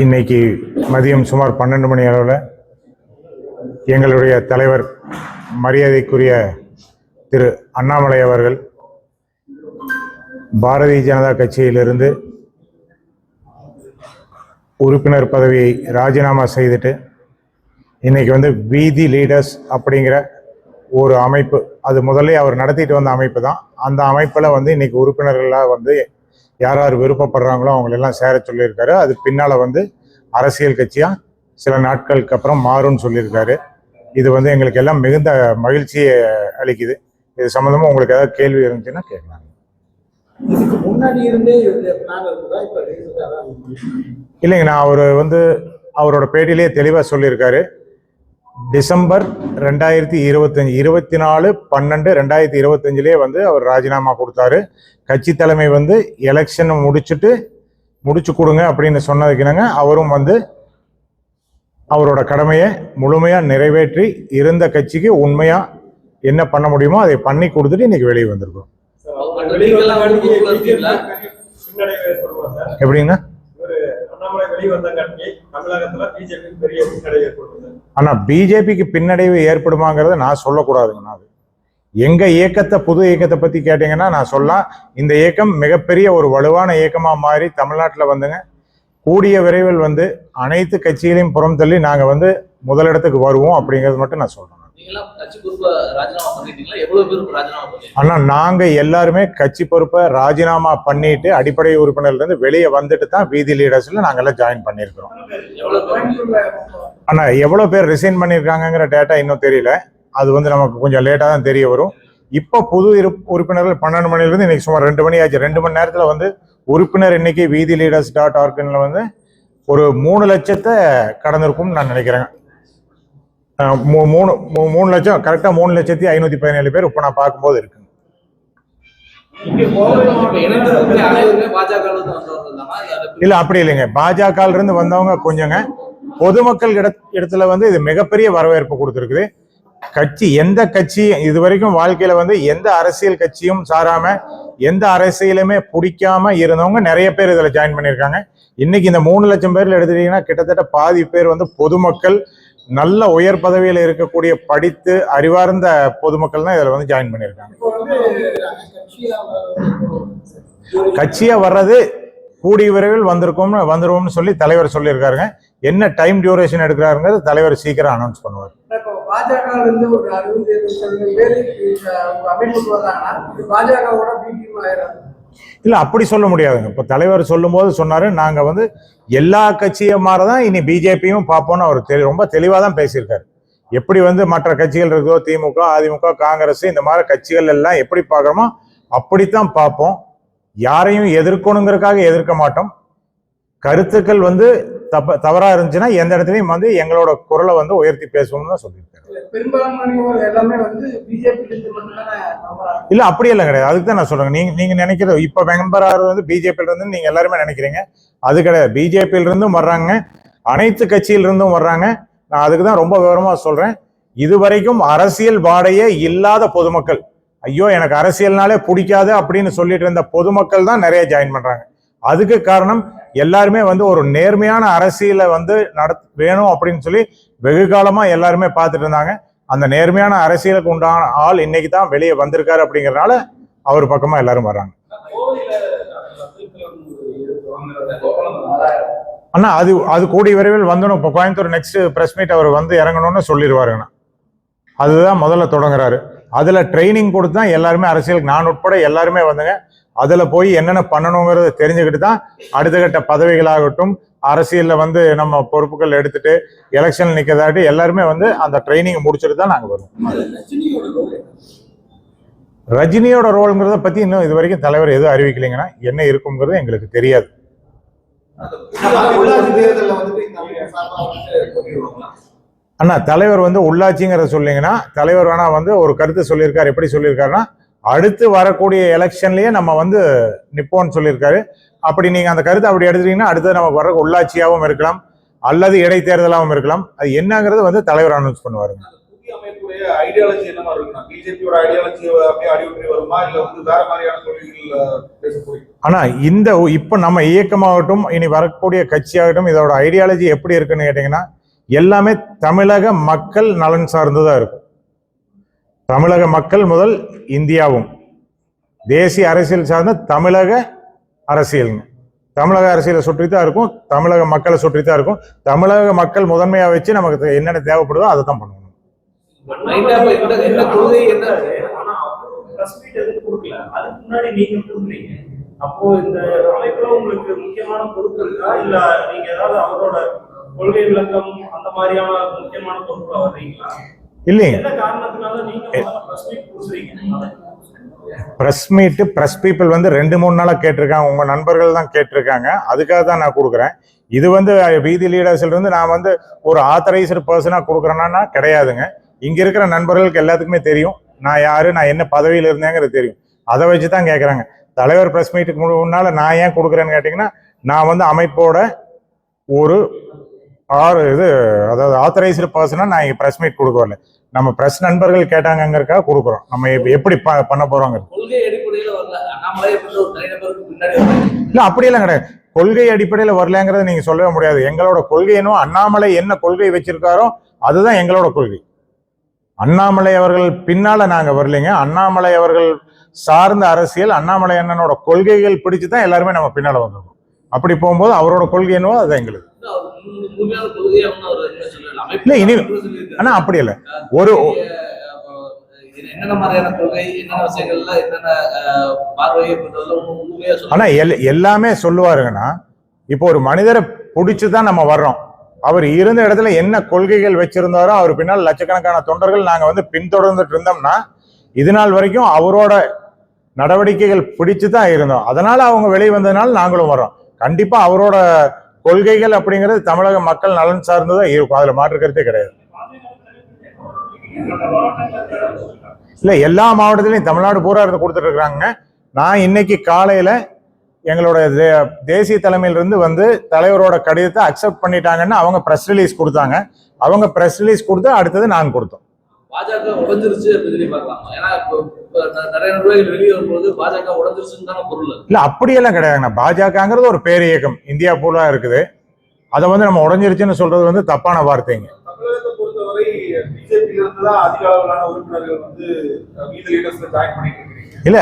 இன்னைக்கு மதியம் சுமார் 12 மணி அளவில் எங்களுடைய தலைவர் மரியாதைக்குரிய திரு அண்ணாமலை அவர்கள் பாரதிய ஜனதா கட்சியிலிருந்து உறுப்பினர் பதவியை ராஜினாமா செய்துட்டு இன்னைக்கு வீதி லீடர்ஸ் அப்படிங்கிற ஒரு அமைப்பு, அது முதல்ல அவர் நடத்திட்டு வந்த அமைப்பு தான். அந்த அமைப்பில் இன்னைக்கு உறுப்பினர்களாக யார் யார் விருப்பப்படுறாங்களோ அவங்களெல்லாம் சேர சொல்லியிருக்காரு. அது பின்னால் அரசியல் கட்சியாக சில நாட்களுக்கு அப்புறம் மாறும்னு சொல்லியிருக்காரு. இது எங்களுக்கு எல்லாம் மிகுந்த மகிழ்ச்சியை அளிக்குது. இது சம்மந்தமாக உங்களுக்கு ஏதாவது கேள்வி இருந்துச்சுன்னா கேட்கலாம். இல்லைங்க, நான் அவர் அவரோட பேட்டியிலேயே தெளிவாக சொல்லியிருக்காரு. டிசம்பர் 2025 24/12/2025 அவர் ராஜினாமா கொடுத்தாரு. கட்சி தலைமை எலெக்ஷனை முடிச்சு கொடுங்க அப்படின்னு சொன்னதுக்குனாங்க அவரும் அவரோட கடமையை முழுமையா நிறைவேற்றி இருந்த கட்சிக்கு உண்மையா என்ன பண்ண முடியுமோ அதை பண்ணி கொடுத்துட்டு இன்னைக்கு வெளியே வந்திருக்கோம். எப்படிங்க? ஆனா பிஜேபிக்கு பின்னடைவு ஏற்படுமாங்கிறத நான் சொல்லக்கூடாதுங்க. எங்க இயக்கத்தை, புது இயக்கத்தை பத்தி கேட்டீங்கன்னா நான் சொல்லலாம். இந்த இயக்கம் மிகப்பெரிய ஒரு வலுவான இயக்கமா மாறி தமிழ்நாட்டில் கூடிய விரைவில் அனைத்து கட்சிகளையும் புறம் தள்ளி நாங்க முதலிடத்துக்கு வருவோம் அப்படிங்கிறது மட்டும் நான் சொல்றேன். ஆனா நாங்க எல்லாருமே கட்சி பொறுப்பை ராஜினாமா பண்ணிட்டு அடிப்படை உறுப்பினர்ல இருந்து வெளியே வந்துட்டு தான் வீதி லீடர்ஸ்ல நாங்க எல்லாம் ஜாயின் பண்ணிருக்கிறோம். ஆனா எவ்வளவு பேர் ரிசைன் பண்ணிருக்காங்கிற டேட்டா இன்னும் தெரியல. அது நமக்கு கொஞ்சம் லேட்டா தான் தெரிய வரும். இப்போ புது உறுப்பினர்கள் 12 மணில இருந்து இன்னைக்கு சுமார் 2 மணி ஆச்சு. 2 மணி நேரத்துல உறுப்பினர் இன்னைக்கு வீதி leaders.org ஒரு 3 லட்சத்தை கடந்திருக்கும்னு நான் நினைக்கிறேன். 3 லட்சம் கரெக்டா 3,517,000 பேர் இப்ப நான் பார்க்கும்போது இருக்கு. இல்ல அப்படி இல்லைங்க, பாஜக இருந்து வந்தவங்க கொஞ்சங்க. பொதுமக்கள் இடத்துல இது மிகப்பெரிய வரவேற்பு கொடுத்துருக்குது. கட்சி எந்த கட்சி இது வரைக்கும் வாழ்க்கையில எந்த அரசியல் கட்சியும் சாராம எந்த அரசியலுமே பிடிக்காம இருந்தவங்க நிறைய பேர் இதுல ஜாயின் பண்ணியிருக்காங்க. இன்னைக்கு இந்த 3 லட்சம் பேர்ல எடுத்துட்டீங்கன்னா கிட்டத்தட்ட பாதி பேர் பொதுமக்கள், நல்ல உயர் பதவியில இருக்கக்கூடிய படித்து அறிவார்ந்த பொதுமக்கள் தான் இதுல ஜாயின் பண்ணியிருக்காங்க. கட்சியா வர்றது கூடிய விரைவில் வந்துருவோம்னு சொல்லி தலைவர் சொல்லியிருக்காருங்க. என்ன டைம் டியூரேஷன் எடுக்கிறாருங்கிறது தலைவர் சீக்கிரம் அனௌன்ஸ் பண்ணுவார். இல்ல அப்படி சொல்ல முடியாதுங்க. இப்ப தலைவர் சொல்லும் போது சொன்னாரு, நாங்க எல்லா கட்சியும் மாறதான் இனி பிஜேபியும் பார்ப்போம்னு அவர் ரொம்ப தெளிவா தான் பேசியிருக்காரு. எப்படி மற்ற கட்சிகள் இருக்கோ, திமுக, அதிமுக, காங்கிரஸ், இந்த மாதிரி கட்சிகள் எல்லாம் எப்படி பார்க்கறோமோ அப்படித்தான் பார்ப்போம். யாரையும் எதிர்க்கணுங்கிறதுக்காக எதிர்க்க மாட்டோம். கருத்துக்கள் தவறா இருந்துச்சுன்னா எந்த இடத்துலயும் எங்களோட குரலை உயர்த்தி பேசுவோம்னு தான் சொல்லியிருக்காரு. இல்ல அப்படி எல்லாம் கிடையாது. அதுக்கு தான் நான் சொல்றேன். நீங்க நினைக்கிறது இப்ப மெம்பர் ஆகிறது பிஜேபியில இருந்து நீங்க எல்லாருமே நினைக்கிறீங்க. அது கிடையாது. பிஜேபியில இருந்தும் வர்றாங்க, அனைத்து கட்சியில இருந்தும் வர்றாங்க. நான் அதுக்கு தான் ரொம்ப விவரமா சொல்றேன். இதுவரைக்கும் அரசியல் வாடையே இல்லாத பொதுமக்கள், ஐயோ எனக்கு அரசியல்னாலே பிடிக்காது அப்படின்னு சொல்லிட்டு இருந்த பொதுமக்கள் தான் நிறைய ஜாயின் பண்றாங்க. அதுக்கு காரணம் எல்லாருமே ஒரு நேர்மையான அரசியலை வேணும் அப்படின்னு சொல்லி வெகு காலமா எல்லாருமே பார்த்துட்டு இருந்தாங்க. அந்த நேர்மையான அரசியலுக்கு உண்டான ஆள் இன்னைக்கு தான் வெளியே வந்திருக்காரு. அப்படிங்கறதுனால அவர் பக்கமா எல்லாரும் வர்றாங்க. ஆனா அது கூடிய விரைவில் வந்துடும். இப்போ கோயம்புத்தூர் நெக்ஸ்ட் பிரஸ் மீட் அவர் இறங்கணும்னு சொல்லிடுவாருங்கண்ணா. அதுதான் முதல்ல தொடங்குறாரு. அதுல ட்ரைனிங் கொடுத்து தான் எல்லாருமே அரசியலுக்கு, நான் உட்பட எல்லாருமே அதுல போய் என்னென்ன பண்ணணுங்கிறத தெரிஞ்சுக்கிட்டு தான் அடுத்த கட்ட பதவிகளாகட்டும், அரசியல்ல நம்ம பொறுப்புகள் எடுத்துட்டு எலெக்ஷன் நிக்கிறதாட்டி எல்லாருமே அந்த ட்ரைனிங் முடிச்சுட்டு தான் நாங்க வருவோம். ரஜினியோட ரோல்ங்கிறத பத்தி இன்னும் இது வரைக்கும் தலைவர் எதுவும் அறிவிக்கலைங்கன்னா என்ன இருக்குங்கிறது எங்களுக்கு தெரியாது. அண்ணா தலைவர் உள்ளாட்சிங்கிறத சொல்லிங்கன்னா தலைவர் வேணா ஒரு கருத்து சொல்லியிருக்காரு. எப்படி சொல்லியிருக்காருன்னா, அடுத்து வரக்கூடிய எலெக்ஷன்லயே நம்ம நிப்போம்னு சொல்லியிருக்காரு. அப்படி நீங்க அந்த கருத்தை அப்படி எடுத்துட்டீங்கன்னா அடுத்து நமக்கு வர உள்ளாட்சியாகவும் இருக்கலாம் அல்லது இடைத்தேர்தலாகவும் இருக்கலாம். அது என்னங்கிறது தலைவர் அனௌன்ஸ் பண்ணுவாருங்க. ஐடியாலஜி என்ன மாதிரி இருக்குன்னா பிஜேபியோட ஐடியாலஜி அப்படியே அடிவிட்டு வருமா இல்ல வந்து வேற மாதிரியான கொள்கைகள் பேச போய்? ஆனா இப்ப நம்ம இயக்கமாகட்டும் இனி வரக்கூடிய கட்சியாகட்டும் இதோட ஐடியாலஜி எப்படி இருக்குன்னு கேட்டீங்கன்னா எல்லாமே தமிழக மக்கள் நலன் சார்ந்துதான் இருக்கும். தமிழக மக்கள் முதல் இந்தியாவும் தேசிய அரசியல் சார்ந்த தமிழக அரசியலுங்க. தமிழக அரசியலை சுற்றி தான் இருக்கும், தமிழக மக்களை சுற்றி தான் இருக்கும். தமிழக மக்கள் முதன்மையா வச்சு நமக்கு என்னென்ன தேவைப்படுதோ அதை தான் பண்ணுவோம். அப்போ இந்த அமைப்புல உங்களுக்கு முக்கியமான பொறுப்பு இருக்கா இல்ல நீங்க ஏதாவது அவரோட கொள்கை விளக்கம் அந்த மாதிரியான முக்கியமான பொறுப்புல வர்றீங்களா? இல்லைங்க, என்ன காரணத்தினால நீங்க பிரஸ் பீப்புள் வந்து 2-3 நாளா கேட்டிருக்காங்க, உங்க நண்பர்கள் தான் கேட்டிருக்காங்க, அதுக்காக தான் நான் கொடுக்குறேன். இது வந்து வீதி லீடர்ஸ்ல இருந்து நான் வந்து ஒரு ஆத்தரைஸ்டு பர்சனா கொடுக்குறேன்னா கிடையாதுங்க. இங்க இருக்கிற நண்பர்களுக்கு எல்லாத்துக்குமே தெரியும் நான் யாரு, நான் என்ன பதவியில இருந்தேங்கிறது தெரியும். அதை வச்சு தான் கேட்கறாங்க. தலைவர் பிரஸ் மீட்டுக்கு முன்னால நான் ஏன் கொடுக்குறேன்னு கேட்டீங்கன்னா நான் வந்து அமைப்போட ஒரு அதாவது ஆத்தரைஸ்டு பர்சனா நான் இங்க பிரஸ் மீட் கொடுக்க வரல. நம்ம பிரஸ் நண்பர்கள் கேட்டாங்கிறதுக்காக கொடுக்குறோம். நம்ம எப்படி பண்ண போறோங்க? இல்ல அப்படியெல்லாம் கிடையாது. கொள்கை அடிப்படையில வரலங்கிறத நீங்க சொல்லவே முடியாது. எங்களோட கொள்கை என்னவோ, அண்ணாமலை என்ன கொள்கை வச்சிருக்காரோ அதுதான் எங்களோட கொள்கை. அண்ணாமலை அவர்கள் பின்னால நாங்க வரலைங்க. அண்ணாமலை அவர்கள் சார்ந்த அரசியல், அண்ணாமலை அண்ணனோட கொள்கைகள் பிடிச்சுதான் எல்லாருமே நம்ம பின்னால வந்திருக்கோம். அப்படி போகும்போது அவரோட கொள்கை என்னவோ அது எங்களுக்கு. இல்ல இனி ஆனா அப்படி இல்ல, ஒரு ஆனா எல்லாமே சொல்லுவாருங்கன்னா இப்போ ஒரு மனிதரை பிடிச்சுதான் நம்ம வர்றோம். அவர் இருந்த இடத்துல என்ன கொள்கைகள் வச்சிருந்தாரோ அவர் பின்னால் லட்சக்கணக்கான தொண்டர்கள் நாங்க வந்து பின்தொடர்ந்துட்டு இருந்தோம்னா இது நாள் வரைக்கும் அவரோட நடவடிக்கைகள் பிடிச்சுதான் இருந்தோம். அதனால அவங்க வெளியே வந்ததுனால நாங்களும் வர்றோம். கண்டிப்பா அவரோட கொள்கைகள் அப்படிங்கிறது தமிழக மக்கள் நலன் சார்ந்துதான் இருக்கும், அதுல மாற்று கருத்தே கிடையாது. இல்ல எல்லா மாவட்டத்திலையும் தமிழ்நாடு பூரா இருந்து கொடுத்துட்டு இருக்காங்க. நான் இன்னைக்கு காலையில எங்களோட தேசிய தலைமையிலிருந்து வந்து தலைவரோட கடிதத்தை அக்செப்ட் பண்ணிட்டாங்கன்னு அவங்க பிரஸ் ரிலீஸ் கொடுத்தாங்க. அவங்க பிரஸ் ரிலீஸ் கொடுத்து அடுத்தது நான் கொடுத்தோம். பாஜக உடைஞ்சிருச்சு அப்படின்னு பார்க்கலாம். ஏன்னா நிறைய நிர்வாகிகள் வெளியே வரும்போது பாஜக உடைஞ்சிருச்சுன்னு தானே பொருள். இல்ல அப்படியெல்லாம் கிடையாதுண்ணா. பாஜகங்கிறது ஒரு பேர் இயக்கம் இந்தியா பூரா இருக்குது. அதை வந்து நம்ம உடைஞ்சிருச்சுன்னு சொல்றது வந்து தப்பான வார்த்தைங்க. தமிழகத்தை பொறுத்தவரை பிஜேபியில இருந்து தான் அதிக அளவிலான உறுப்பினர்கள் வந்து வீதி லீடர்ஸ்ல ஜாயின் பண்ணிட்டு இருக்கீங்க. இல்ல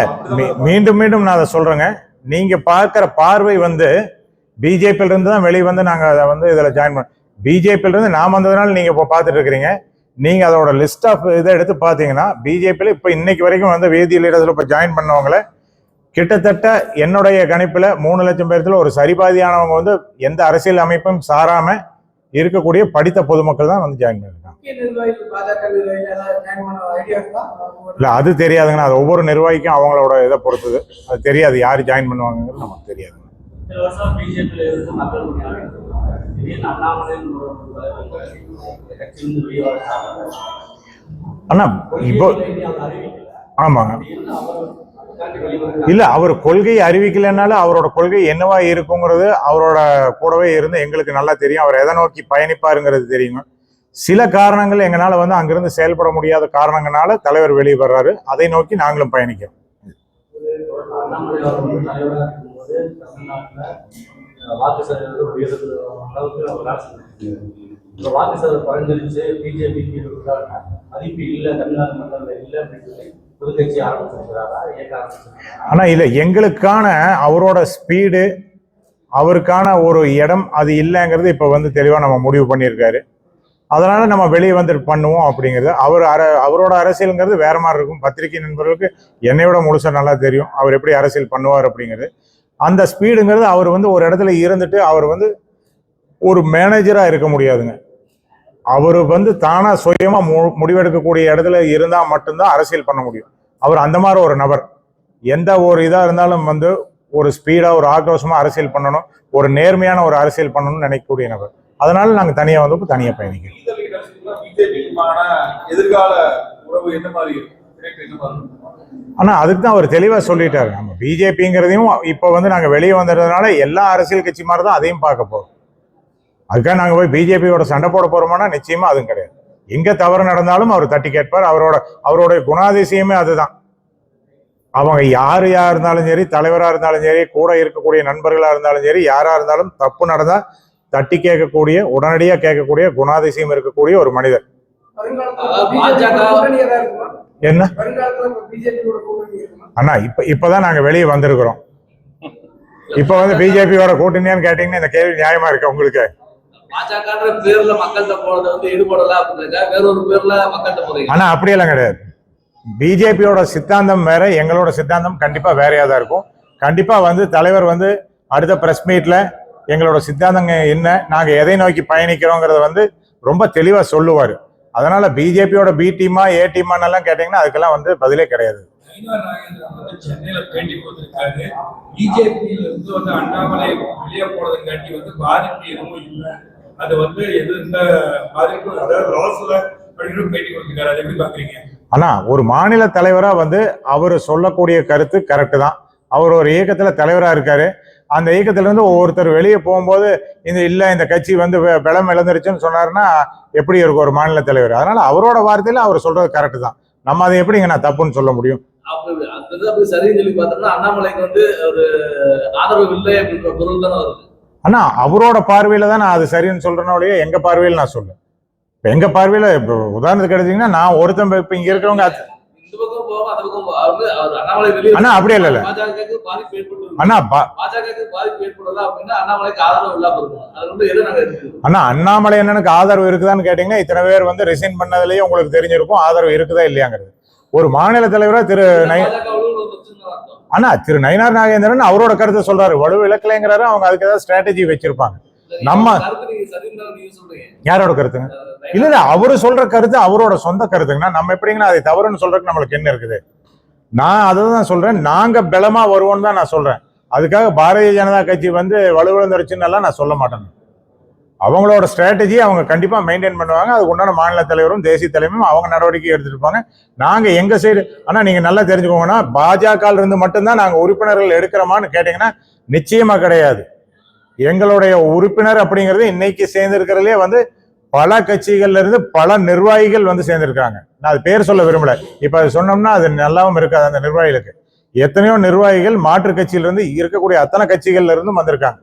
மீண்டும் மீண்டும் நான் அதை சொல்றேங்க. நீங்க பார்க்கிற பார்வை வந்து பிஜேபியில இருந்து தான் வெளியே வந்து நாங்க அதை வந்து இதுல ஜாயின் பண்ண. பிஜேபியில இருந்து நான் வந்ததுனால நீங்க இப்போ பார்த்துட்டு இருக்கிறீங்க. நீங்க அதோட லிஸ்ட் ஆஃப் இதை எடுத்து பார்த்தீங்கன்னா பிஜேபியில இப்போ இன்னைக்கு வரைக்கும் வந்து வேதி லீடர்ஸ்ல இப்போ ஜாயின் பண்ணவங்கள கிட்டத்தட்ட என்னுடைய கணிப்புல 3 லட்சம் பேர்த்துல ஒரு சரிபாதியானவங்க வந்து எந்த அரசியல் அமைப்பும் சாராம இருக்கக்கூடிய படித்த பொதுமக்கள் தான் வந்து ஜாயின் பண்ணிருக்காங்க. இல்ல அது தெரியாதுங்கண்ணா. அது ஒவ்வொரு நிர்வாகிக்கும் அவங்களோட இதை பொறுத்தது. அது தெரியாது யாரு ஜாயின் பண்ணுவாங்கிறது நமக்கு தெரியாது. அண்ணா இப்போ ஆமாங்க. இல்ல அவர் கொள்கையை அறிவிக்கலைன்னாலும் அவரோட கொள்கை என்னவா இருக்குங்கிறது அவரோட கூடவே இருந்து எங்களுக்கு நல்லா தெரியும். அவர் எதை நோக்கி பயணிப்பாருங்கிறது தெரியுங்க. சில காரணங்கள் எங்களால வந்து அங்கிருந்து செயல்பட முடியாத காரணங்களால தலைவர் வெளியே வர்றாரு. அதை நோக்கி நாங்களும் பயணிக்கிறோம். வாக்கு சதவீதம் உயர்வு அளவுக்கு வாக்கு சதவீதம் குறைஞ்சிருச்சு, பிஜேபிக்கு மதிப்பு இல்லை, தமிழ்நாடு மக்கள் இல்லை அப்படின்னு சொல்லி புதுக்கட்சி ஆரம்பிச்சிருக்கிறாரா, இயக்க ஆரம்பிச்சிருக்கிறாரா? ஆனா இல்ல, எங்களுக்கான அவரோட ஸ்பீடு, அவருக்கான ஒரு இடம் அது இல்லைங்கிறது இப்ப வந்து தெளிவா நம்ம முடிவு பண்ணியிருக்காரு. அதனால நம்ம வெளியே வந்துட்டு பண்ணுவோம் அப்படிங்கிறது. அவரோட அரசியலுங்கிறது வேற மாதிரி இருக்கும். பத்திரிகை நண்பர்களுக்கு என்னையோட முழுசா நல்லா தெரியும் அவர் எப்படி அரசியல் பண்ணுவார் அப்படிங்கிறது. அந்த ஸ்பீடுங்கிறது அவர் வந்து ஒரு இடத்துல இருந்துட்டு அவர் வந்து ஒரு மேனேஜரா இருக்க முடியாதுங்க. அவர் வந்து தானா சுயமா முடிவெடுக்கக்கூடிய இடத்துல இருந்தா மட்டும்தான் அரசியல் பண்ண முடியும். அவர் அந்த மாதிரி ஒரு நபர். எந்த ஒரு இதா இருந்தாலும் வந்து ஒரு ஸ்பீடா ஒரு ஆக்ரோஷமா அரசியல் பண்ணணும், ஒரு நேர்மையான ஒரு அரசியல் பண்ணணும்னு நினைக்கக்கூடிய நபர். அதனால நாங்க தனியா வந்து தனியா பயணிக்கிறோம். எதிர்கால உறவு என்ன மாதிரி? ஆனா அதுக்கு தான் அவர் தெளிவா சொல்லிட்டாரு. நம்ம பிஜேபிங்கிறதையும் இப்ப வந்து நாங்க வெளியே வந்ததுனால எல்லா அரசியல் கட்சி மாதிரி தான் அதையும் பார்க்க போறோம். அதுக்காக நாங்க போய் பிஜேபியோட சண்டை போட போறோம்னா நிச்சயமா அதுவும் கிடையாது. எங்க தவறு நடந்தாலும் அவர் தட்டி கேட்பார். அவருடைய குணாதிசயமே அதுதான். அவங்க யாரையா இருந்தாலும் சரி, தலைவரா இருந்தாலும் சரி, கூட இருக்கக்கூடிய நண்பர்களா இருந்தாலும் சரி, யாரா இருந்தாலும் தப்பு நடந்தா தட்டி கேட்கக்கூடிய, உடனடியா கேட்கக்கூடிய குணாதிசயம் இருக்கக்கூடிய ஒரு மனிதர். என்ன அண்ணா, இப்பதான் நாங்க வெளியே வந்திருக்கிறோம். இப்ப வந்து பிஜேபியோட கூட்டணியான்னு கேட்டீங்கன்னா இந்த கேள்வி நியாயமா இருக்கு உங்களுக்கு? பாஜக பேர்ல மக்கள்கிட்ட போறது வந்து ஈடுபடல அப்படின்றா வேற ஒரு பேர்ல மக்கள்கிட்ட போறீங்க. ஆனா அப்படியெல்லாம் கிடையாது. பிஜேபியோட சித்தாந்தம் வேற, எங்களோட சித்தாந்தம் கண்டிப்பா வேறையா தான் இருக்கும். கண்டிப்பா வந்து தலைவர் வந்து அடுத்த பிரஸ் மீட்ல எங்களோட சித்தாந்தங்க என்ன, நாங்க எதை நோக்கி பயணிக்கிறோங்கிறத வந்து ரொம்ப தெளிவா சொல்லுவாரு. அதனால பிஜேபியோட பி டீமா ஏ டீமான்னு எல்லாம் கேட்டீங்கன்னா அதுக்கெல்லாம் வந்து பதிலே கிடையாது. சென்னையில பேட்டி கொடுத்திருக்காரு. பிஜேபியில இருந்து வந்து அண்ணாமலை வெளியே போனதுங்காட்டி வந்து பாதிப்பு எதுவும் இல்லை, அது வந்து எந்த பாதிப்பு, அதாவது லாஸ்ல அப்படின்னு பேட்டி கொடுத்திருக்காரு. அதை எப்படி பாக்குறீங்க? ஆனா ஒரு மாநில தலைவரா வந்து அவர் சொல்லக்கூடிய கருத்து கரெக்டு தான். அவர் ஒரு இயக்கத்துல தலைவரா இருக்காரு. அந்த இயக்கத்துல இருந்து ஒவ்வொருத்தர் வெளியே போகும்போது இந்த கட்சி வந்து பலம் இழந்துருச்சுன்னு சொன்னாருன்னா எப்படி இருக்கும் ஒரு மாநில தலைவர்? அதனால அவரோட வார்த்தையில அவர் சொல்றது கரெக்டு தான். நம்ம அதை எப்படிங்க நான் தப்புன்னு சொல்ல முடியும்? அப்படி சரின்னு சொல்லி பார்த்தோம்னா அண்ணாமலைக்கு வந்து ஒரு ஆதரவு இல்லை அப்படின்ற பொருள் தானே வருது. ஆனா அவரோட பார்வையில தான் நான் அது சரின்னு சொல்றேனோடைய, எங்க பார்வையில் நான் சொல்றேன். இப்ப எங்க பார்வையில இப்ப உதாரணத்துக்கு எடுத்தீங்கன்னா, நான் ஒருத்தன் இப்ப இங்க இருக்கிறவங்க இந்த பக்கம் போகாம அந்த பக்கம் அண்ணாமலை வெளியே அண்ணா அப்படி இல்ல பாஜகவுக்கு பாதிப்பு ஏற்படுது. அண்ணா பாஜகவுக்கு பாதிப்பு ஏற்படுதா அப்படின்னா அண்ணாமலைக்கு ஆதரவு இல்லாம இருக்கும். அது வந்து எது நாங்க இருக்குது அண்ணா அண்ணாமலை அண்ணனுக்கு ஆதரவு இருக்குதான்னு கேட்டீங்கன்னா, இத்தனை பேர் வந்து ரிசைன் பண்ணதுலயே உங்களுக்கு தெரிஞ்சிருக்கும் ஆதரவு இருக்குதா இல்லையாங்கிறது. ஒரு மாநில தலைவரா அண்ணா திரு நயினார் நாகேந்திரன் அவரோட கருத்தை சொல்றாரு, வலு இழக்கலைங்கிறாரு. அவங்க அதுக்கு ஏதாவது ஸ்ட்ராட்டஜி வச்சிருப்பாங்க. நம்ம யாரோட கருத்துங்க? இல்ல அவரு சொல்ற கருத்து அவரோட சொந்த கருத்துங்கன்னா நம்ம எப்படிங்கன்னா அதை தவறுன்னு சொல்றதுக்கு நம்மளுக்கு என்ன இருக்குது? நான் அதை தான் சொல்றேன். நாங்க பலமா வருவோம்னு தான் நான் சொல்றேன். அதுக்காக பாரதிய ஜனதா கட்சி வந்து வலுவிழந்துருச்சுன்னு எல்லாம் நான் சொல்ல மாட்டேன். அவங்களோட ஸ்ட்ராட்டஜி அவங்க கண்டிப்பா மெயின்டைன் பண்ணுவாங்க. அதுக்கு உண்டான மாநில தலைவரும் தேசிய தலைவரும் அவங்க நடவடிக்கை எடுத்துட்டு இருப்பாங்க. நாங்க எங்க சைடு ஆனா நீங்க நல்லா தெரிஞ்சுக்கோங்கன்னா, பாஜக இருந்து மட்டும்தான் நாங்க உறுப்பினர்கள் எடுக்கிறோமான்னு கேட்டீங்கன்னா நிச்சயமா கிடையாது. எங்களுடைய உறுப்பினர் அப்படிங்கிறது இன்னைக்கு சேர்ந்திருக்கிறதுலே வந்து பல கட்சிகள்ல இருந்து பல நிர்வாகிகள் வந்து சேர்ந்திருக்காங்க. நான் அது பேர் சொல்ல விரும்பல. இப்ப அது சொன்னோம்னா அது நல்லாவும் இருக்காது. அந்த நிர்வாகிகளுக்கு எத்தனையோ நிர்வாகிகள் மாற்று கட்சியில இருந்து இருக்கக்கூடிய அத்தனை கட்சிகள்ல இருந்தும் வந்திருக்காங்க.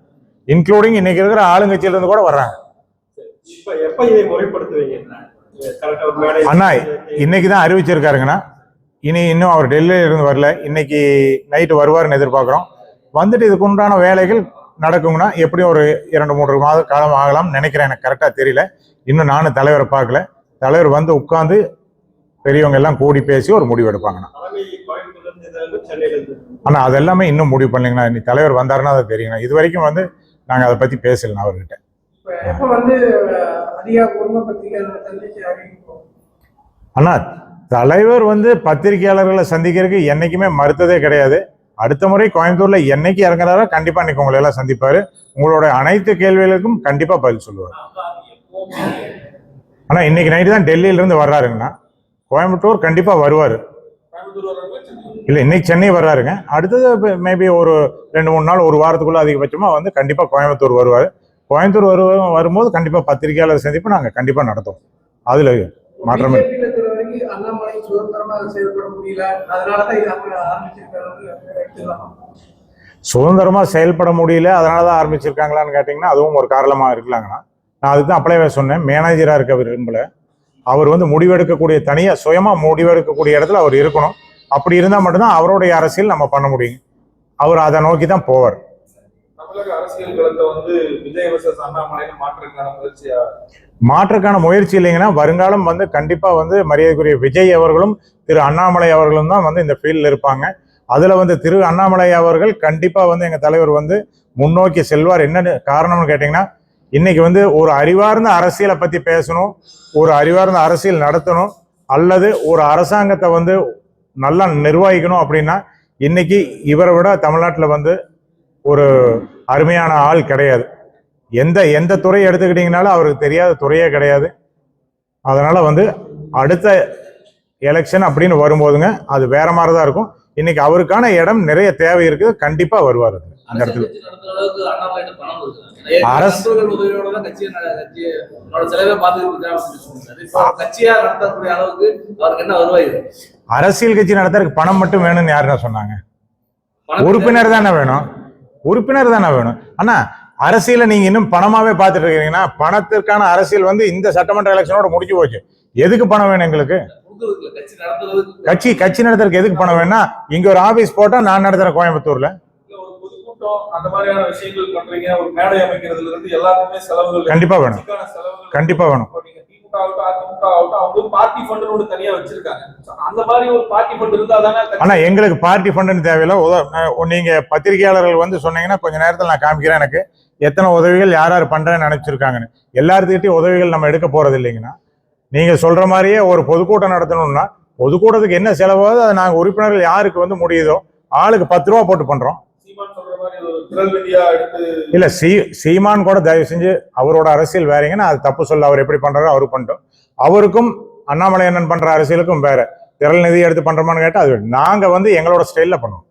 இன்க்ளூடிங் இன்னைக்கு இருக்கிற ஆளுங்கட்சியில இருந்து கூட வர்றாங்க. அண்ணா இன்னைக்குதான் அறிவிச்சிருக்காருங்கண்ணா. இன்னும் அவர் டெல்லியில இருந்து வரல. இன்னைக்கு நைட்டு வருவாருன்னு எதிர்பார்க்கிறோம். வந்துட்டு இதுக்கு உண்டான வேலைகள் நடக்குங்கன்னா எப்படியும் ஒரு 2-3 மாத காலம் ஆகலாம்னு நினைக்கிறேன். எனக்கு கரெக்டா தெரியல. இன்னும் நானும் தலைவரை பார்க்கல. தலைவர் வந்து உட்கார்ந்து பெரியவங்க எல்லாம் கூடி பேசி ஒரு முடிவு எடுப்பாங்கண்ணா. ஆனா அது எல்லாமே இன்னும் முடிவு பண்ணீங்கன்னா, இன்னைக்கு தலைவர் வந்தாருன்னா அதை தெரியுங்கண்ணா. இது வரைக்கும் வந்து நாங்க அதை பத்தி பேசலாம் அவர்கிட்ட. அண்ணா தலைவர் வந்து பத்திரிகையாளர்களை சந்திக்கிறதுக்கு என்னைக்குமே மறுத்ததே கிடையாது. அடுத்த முறை கோயம்புத்தூர்ல என்னைக்கு இறங்குறாரோ கண்டிப்பா இன்னைக்கு உங்களை எல்லாம் சந்திப்பாரு. உங்களோட அனைத்து கேள்விகளுக்கும் கண்டிப்பா பதில் சொல்லுவார். ஆனா இன்னைக்கு நைட்டு தான் டெல்லியில இருந்து வர்றாருங்கண்ணா. கோயம்புத்தூர் கண்டிப்பா வருவாரு. இல்ல இன்னைக்கு சென்னை வர்றாருங்க. அடுத்தது மேபி ஒரு 2-3 நாள், ஒரு வாரத்துக்குள்ள அதிகபட்சமா வந்து கண்டிப்பா கோயம்புத்தூர் வருவாரு. கோயம்புத்தூர் வரும்போது கண்டிப்பா பத்திரிகையாளர் சந்திப்பு நாங்க கண்டிப்பா நடத்துவோம். அதுல மாற்றமே சுதந்திரமா செயல்பட முடியல அதனாலதான் ஆரம்பிச்சிருக்காங்களான்னு கேட்டீங்கன்னா அதுவும் ஒரு காரணமா இருக்கலாங்கண்ணா. நான் அதுக்கு தான் அப்பளவே சொன்னேன். மேனேஜரா இருக்க விரும்பல. அவர் வந்து முடிவெடுக்கக்கூடிய தனியா சுயமா முடிவெடுக்கக்கூடிய இடத்துல அவர் இருக்கணும். அப்படி இருந்தா மட்டும்தான் அவருடைய அரசியல் நம்ம பண்ண முடியும். அவர் அதை நோக்கி தான் போவார். தமிழக அரசியல் களத்தை வந்து விஜய் வெர்சஸ் அண்ணாமலை மாற்றுக்கான முயற்சி இல்லைங்கன்னா வருங்காலம் வந்து கண்டிப்பா வந்து மரியாதைக்குரிய விஜய் அவர்களும் திரு அண்ணாமலை அவர்களும் தான் வந்து இந்த ஃபீல்டில் இருப்பாங்க. அதுல வந்து திரு அண்ணாமலை அவர்கள் கண்டிப்பா வந்து எங்க தலைவர் வந்து முன்னோக்கி செல்வார். என்ன காரணம்னு கேட்டீங்கன்னா, இன்னைக்கு வந்து ஒரு அறிவார்ந்த அரசியலை பத்தி பேசணும், ஒரு அறிவார்ந்த அரசியல் நடத்தணும், அல்லது ஒரு அரசாங்கத்தை வந்து நல்லா நிர்வகிக்கணும் அப்படின்னா இன்னைக்கு இவரை விட தமிழ்நாட்டில் வந்து ஒரு அருமையான ஆள் கிடையாது. எந்த துறையை எடுத்துக்கிட்டீங்கனாலும் அவருக்கு தெரியாத துறையே கிடையாது. அதனால வந்து அடுத்த எலெக்ஷன் அப்படின்னு வரும்போதுங்க அது வேற மாதிரிதான் இருக்கும். இன்னைக்கு அவருக்கான இடம் நிறைய தேவை இருக்குது. கண்டிப்பா வருவார் அந்த இடத்துல. நண்பர்கள் உதவியோட தான் கட்சியோட செலவை பார்த்துக்கிட்டு அப்படின்னு சொன்னாரு. இப்போ கட்சியா நடத்தக்கூடிய அளவுக்கு அவருக்கு என்ன வருவாய்? அரசியல் கட்சி நடத்துறதுக்கு பணம் மட்டும் வேணும்னு யாருன்னா சொன்னாங்க? உறுப்பினர் தானே வேணும், உறுப்பினர் தானே வேணும். ஆனா அரசியல நீங்க இன்னும் பணமாவே பார்த்துட்டு இருக்கீங்கன்னா, பணத்திற்கான அரசியல் வந்து இந்த சட்டமன்ற எலெக்ஷனோட முடிஞ்சு போச்சு. எதுக்கு பணம் வேணும் எங்களுக்கு? கட்சி நடத்துறதுக்கு எதுக்கு பணம் வேணும்னா, இங்க ஒரு ஆபீஸ் போட்டா நான் நடத்துறேன் கோயம்புத்தூர்ல. ஒரு பொதுக்கூட்டம் அந்த மாதிரியான விஷயங்கள் பண்றீங்க, ஒரு மேடை அமைக்கிறதுல இருந்து எல்லாருக்குமே செலவுகள் கண்டிப்பா வேணும், செலவுகள் கண்டிப்பா வேணும். திமுக ஆகட்டும் அதிமுக ஆகட்டும் அவங்க ஒரு பார்ட்டி ஃபண்ட் ஒன்று தனியா வச்சிருக்காங்க. அந்த மாதிரி ஒரு பார்ட்டி ஃபண்ட் இருந்தா தானே. ஆனா எங்களுக்கு பார்ட்டி ஃபண்டுன்னு தேவையில்லை. நீங்க பத்திரிகையாளர்கள் வந்து சொன்னீங்கன்னா கொஞ்ச நேரத்தில் நான் காமிக்கிறேன் எனக்கு எத்தனை உதவிகள் யார் யார் பண்றேன்னு நினைச்சிருக்காங்கன்னு. எல்லாத்துக்கிட்டையும் உதவிகள் நம்ம எடுக்க போறது இல்லைங்கன்னா, நீங்க சொல்ற மாதிரியே ஒரு பொதுக்கூட்டம் நடத்தணும்னா பொதுக்கூட்டத்துக்கு என்ன செலவாகுதோ அதை நாங்க உறுப்பினர்கள் யாருக்கு வந்து முடியுதோ ஆளுக்கு 10 ரூபா போட்டு பண்றோம். இல்ல சீமான் கூட தயவு செஞ்சு அவரோட அரசியல் வேறீங்கன்னா அது தப்பு சொல்ல. அவர் எப்படி பண்றாரோ அவரு பண்ணிட்டோம். அவருக்கும் அண்ணாமலை அண்ணன் பண்ற அரசியலுக்கும் வேற. திரள் நிதி எடுத்து பண்றோமான்னு கேட்டா அது நாங்க வந்து எங்களோட ஸ்டைல்ல பண்ணுவோம்.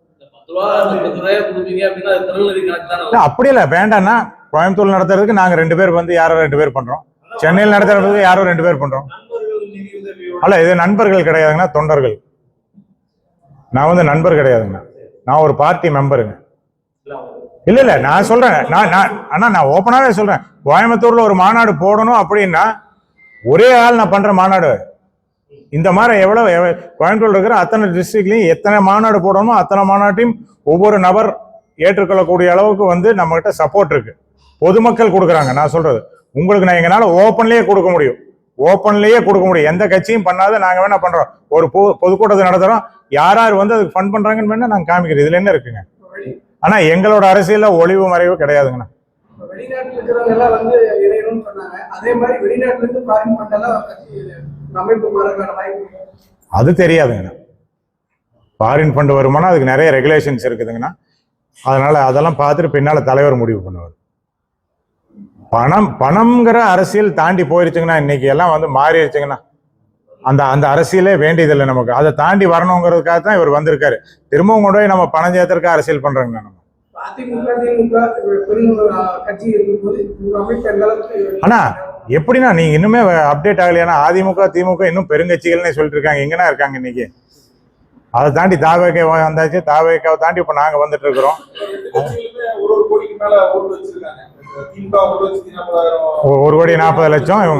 அப்படி இல்ல வேண்டாம்னா கோயம்புத்தூர் நடத்துறதுக்கு நாங்க 2 பேர் வந்து யாரோ 2 பேர் பண்றோம். சென்னையில் நடத்துறதுக்கு யாரோ 2 பேர் பண்றோம். அல்ல இது நண்பர்கள் கிடையாதுங்கன்னா தொண்டர்கள். நான் வந்து நண்பர் கிடையாதுங்க, நான் ஒரு பார்ட்டி மெம்பருங்க. இல்ல நான் சொல்றேன், நான் ஓப்பனாவே சொல்றேன். கோயம்புத்தூர்ல ஒரு மாநாடு போடணும் அப்படின்னா ஒரே ஆள் நான் பண்ற மாநாடு. இந்த மாதிரி எவ்வளவு கோயம்புத்தூர்ல இருக்கிற அத்தனை டிஸ்ட்ரிக்ட்லயும் எத்தனை மாநாடு போடணுமோ அத்தனை மாநாட்டையும் ஒவ்வொரு நபர் ஏற்றுக்கொள்ளக்கூடிய அளவுக்கு வந்து நம்ம கிட்ட சப்போர்ட் இருக்கு. பொதுமக்கள் கொடுக்குறாங்க. நான் சொல்றது உங்களுக்கு நான் எங்கனால ஓப்பன்லயே கொடுக்க முடியும், ஓப்பன்லயே கொடுக்க முடியும். எந்த கட்சியும் பண்ணாத நாங்க வேணா பண்றோம். ஒரு பொதுக்கூட்டத்தை நடத்துறோம், யார் யார் வந்து அதுக்கு ஃபண்ட் பண்றாங்கன்னு வேணா நாங்க காமிக்கிறோம். இதுல என்ன இருக்குங்க? ஆனா எங்களோட அரசியல்ல ஒளிவு மறைவு கிடையாதுங்கண்ணா. வெளிநாட்டுல இருக்கிறவங்க எல்லாம் வந்து இணையணும்னு சொன்னாங்க. அதே மாதிரி வெளிநாட்டுல இருந்து ஃபாரின் ஃபண்ட் எல்லாம் அமைப்பு வரக்கான வாய்ப்பு அது தெரியாதுங்கண்ணா. ஃபாரின் ஃபண்ட் வருமானா அதுக்கு நிறைய ரெகுலேஷன்ஸ் இருக்குதுங்கண்ணா. அதனால அதெல்லாம் பார்த்துட்டு பின்னால தலைவர் முடிவு பண்ணுவார். பணம்ங்கிற அரசியல் தாண்டி போயிருச்சுங்கன்னா, இன்னைக்கு எல்லாம் வந்து மாறிடுச்சுங்கன்னா, அந்த அரசியலே வேண்டியதில்லை நமக்கு. அதை தாண்டி வரணுங்கிறதுக்காக தான் இவர் வந்திருக்காரு. திரும்பவும் கொண்டு போய் நம்ம பணம் சேர்த்துறதுக்கு அரசியல் பண்றோங்கண்ணா. நம்ம ஆனா எப்படின்னா நீங்க இன்னுமே அப்டேட் ஆகலையானா, அதிமுக திமுக இன்னும் பெருங்கட்சிகள்னு சொல்லிட்டு இருக்காங்க. எங்கன்னா இருக்காங்க இன்னைக்கு? அதை தாண்டி தாவேக வந்தாச்சு. தாவேகாவை தாண்டி இப்ப நாங்க வந்துட்டு இருக்கிறோம். ஒரு கோடிக்கு மேல ஓட்டு வச்சிருக்காங்க. ஒரு கோடி 40 லட்சம்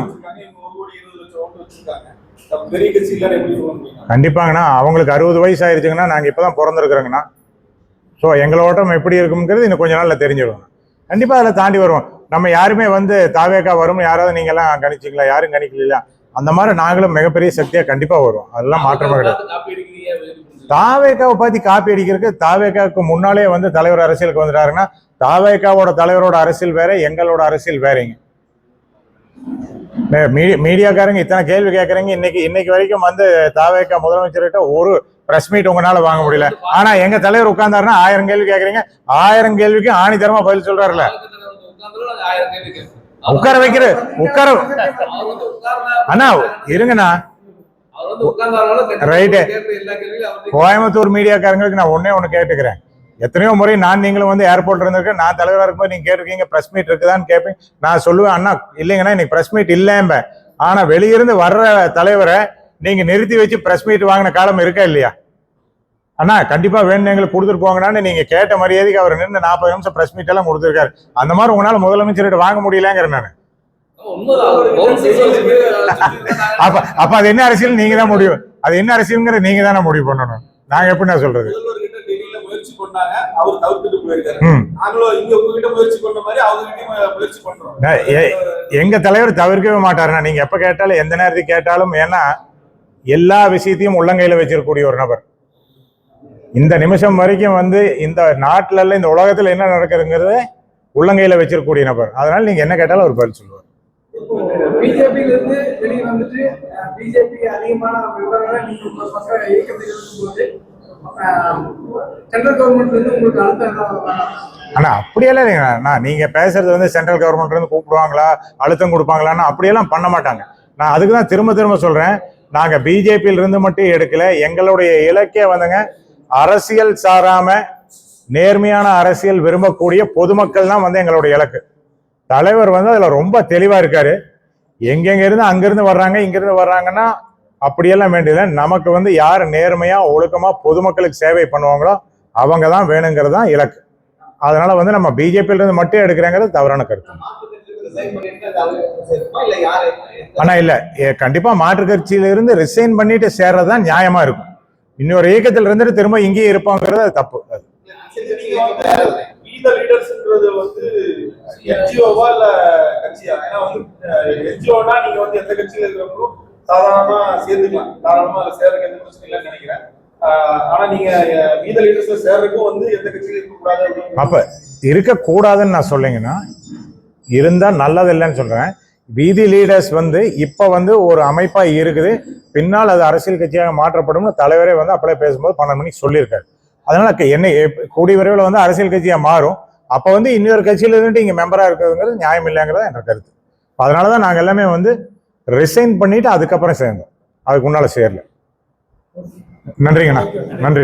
கண்டிப்பாங்கண்ணா. அவங்களுக்கு 60 வயசு ஆயிடுச்சுங்கன்னா, நாங்க இப்பதான் பிறந்திருக்கிறோங்கண்ணா. ஸோ எங்களோட்டம் எப்படி இருக்குங்கிறது இன்னும் கொஞ்ச நாள்ல தெரிஞ்சிடும். கண்டிப்பா அதில் தாண்டி வருவோம். நம்ம யாருமே வந்து தாவேக்கா வரும் யாராவது நீங்க எல்லாம் கணிச்சிங்களா? யாரும் கணிக்கல. அந்த மாதிரி நாங்களும் மிகப்பெரிய சக்தியா கண்டிப்பா வரும். அதெல்லாம் மாற்றமா கிடையாது. தாவேக்காவை பார்த்து காப்பி அடிக்கிறதுக்கு, தாவேக்காவுக்கு முன்னாலே வந்து தலைவர் அரசியலுக்கு வந்துட்டாருன்னா, தாவேக்காவோட தலைவரோட அரசியல் வேற, எங்களோட அரசியல் வேறங்க. மீடியாக்காரங்க இத்தனை கேள்வி கேட்கறீங்க. இன்னைக்கு வரைக்கும் வந்து தாவேக்கா முதலமைச்சர்கிட்ட ஒரு பிரஸ் மீட் உங்களால வாங்க முடியல. ஆனா எங்க தலைவர் உட்கார்ந்தாருன்னா 1000 கேள்வி கேட்கறீங்க. 1000 கேள்விக்கு ஆணித்தரமா பதில் சொல்றாருல. உட்கார வைக்கிற அண்ணா இருங்கண்ணா. ரைட்டு. கோயம்புத்தூர் மீடியாக்காரங்களுக்கு நான் ஒண்ணு கேட்டுக்கிறேன். எத்தனையோ முறை நீங்களும் வந்து ஏர்போர்ட்ல இருந்திருக்கேன். நான் தலைவராக இருக்கும்போது நீங்க கேட்டிருக்கீங்க பிரஸ் மீட் இருக்குதான்னு கேட்பேன். நான் சொல்லுவேன், அண்ணா இல்லைங்கன்னா இன்னைக்கு பிரஸ் மீட் இல்லைம்ப. ஆனா வெளியிருந்து வர்ற தலைவரை நீங்க நிறுத்தி வச்சு பிரஸ் மீட் வாங்கின காலம் இருக்கா இல்லையா? அண்ணா கண்டிப்பா வேணும் எங்களுக்கு கொடுத்துட்டு போங்கன்னு நீங்க கேட்ட மரியாதைக்கு அவர் நின்று 40 நிமிஷம் பிரஸ் மீட் எல்லாம் கொடுத்துருக்காரு. அந்த மாதிரி உங்களால முதலமைச்சர்கிட்ட வாங்க முடியலங்கிற நான். அப்ப அது என்ன அரசியல் நீங்க தான் முடிவு. அது என்ன அரசியல்ங்கிறது நீங்க தானே முடிவு பண்ணணும். நாங்க எப்படி நான் சொல்றது? எங்க தலைவர் தவிர்க்கவே மாட்டாருன்னா, நீங்க எப்ப கேட்டாலும் எந்த நேரத்துக்கு கேட்டாலும். ஏன்னா எல்லா விஷயத்தையும் உள்ளங்கையில வச்சிருக்கக்கூடிய ஒரு நபர். இந்த நிமிஷம் வரைக்கும் வந்து இந்த நாட்டுல இந்த உலகத்துல என்ன நடக்குதுங்கிறத உள்ளங்கையில வச்சிருக்கக்கூடிய நபர். அதனால நீங்க என்ன கேட்டாலும் ஒரு பதில் சொல்லுவார். பிஜேபியில இருந்து வெளியே வந்துட்டு பிஜேபி அதிகமான விவரங்களை நீங்க இயக்கத்தில் இருக்கும்போது சென்ட்ரல் கவர்மெண்ட்ல இருந்து உங்களுக்கு அழுத்தம்? ஆனா அப்படியெல்லாம் இல்லைங்கண்ணா. நீங்க பேசுறது வந்து சென்ட்ரல் கவர்மெண்ட்ல இருந்து கூப்பிடுவாங்களா, அழுத்தம் கொடுப்பாங்களான்னு அப்படியெல்லாம் பண்ண மாட்டாங்க. நான் அதுக்குதான் திரும்ப சொல்றேன். நாங்க பிஜேபியில இருந்து மட்டும் எடுக்கல. எங்களுடைய இலக்கே வந்துங்க அரசியல் சாராம நேர்மையான அரசியல் விரும்பக்கூடிய பொதுமக்கள் தான் வந்து எங்களுடைய இலக்கு. தலைவர் வந்து அதுல ரொம்ப தெளிவா இருக்காரு. எங்கெங்க இருந்து அங்கிருந்து வர்றாங்க, இங்கிருந்து வர்றாங்கன்னா அப்படியெல்லாம் வேண்டியதில்லை. நமக்கு வந்து யார் நேர்மையா ஒழுக்கமா பொதுமக்களுக்கு சேவை பண்ணுவாங்களோ அவங்க தான் வேணுங்கிறது தான் இலக்கு. அதனால வந்து நம்ம பிஜேபியில இருந்து மட்டும் எடுக்கிறேங்கிறது தவறான கருத்து. ஆனா இல்ல, கண்டிப்பா மாற்று கட்சியில இருந்து ரிசைன் பண்ணிட்டு சேர்றதுதான் நியாயமா இருக்கும். இன்னொரு இயக்கத்தில் இருந்துட்டு திரும்ப இங்கேயே இருப்பாங்கிறது அது தப்பு. லீடர்ஸ்ன்றது வந்து என்ஜிஓவா இல்ல கட்சியா? ஏன்னா வந்து என்ஜிஓனா நீங்க வந்து எந்த கட்சியில இருக்கிறவங்களும் சாதாரணமா சேர்ந்துக்கலாம், தாராளமா சேர்றதுக்கு எந்த பிரச்சனை இல்லைன்னு நினைக்கிறேன். ஆனா நீங்க மீத லீடர்ஸ்ல சேர்றதுக்கும் வந்து எந்த கட்சியில இருக்கக்கூடாது. அப்ப இருக்கக்கூடாதுன்னு நான் சொல்லிங்கன்னா இருந்தா நல்லது இல்லைன்னு சொல்றேன். வீதி லீடர்ஸ் வந்து இப்ப வந்து ஒரு அமைப்பா இருக்குது, பின்னால் அது அரசியல் கட்சியாக மாற்றப்படும்னு தலைவரே வந்து அப்படியே பேசும்போது 12 மணிக்கு சொல்லியிருக்காரு. அதனால என்ன கூடிய விரைவில் வந்து அரசியல் கட்சியா மாறும். அப்ப வந்து இன்னொரு கட்சியில இருந்துட்டு இங்க மெம்பரா இருக்கிறதுங்கிறது நியாயம் இல்லைங்கிறத என்ற கருத்து. அதனாலதான் நாங்க எல்லாமே வந்து ரிசைன் பண்ணிட்டு அதுக்கப்புறம் சேர்ந்தோம், அதுக்கு முன்னால சேரல. நன்றிங்கண்ணா. நன்றி.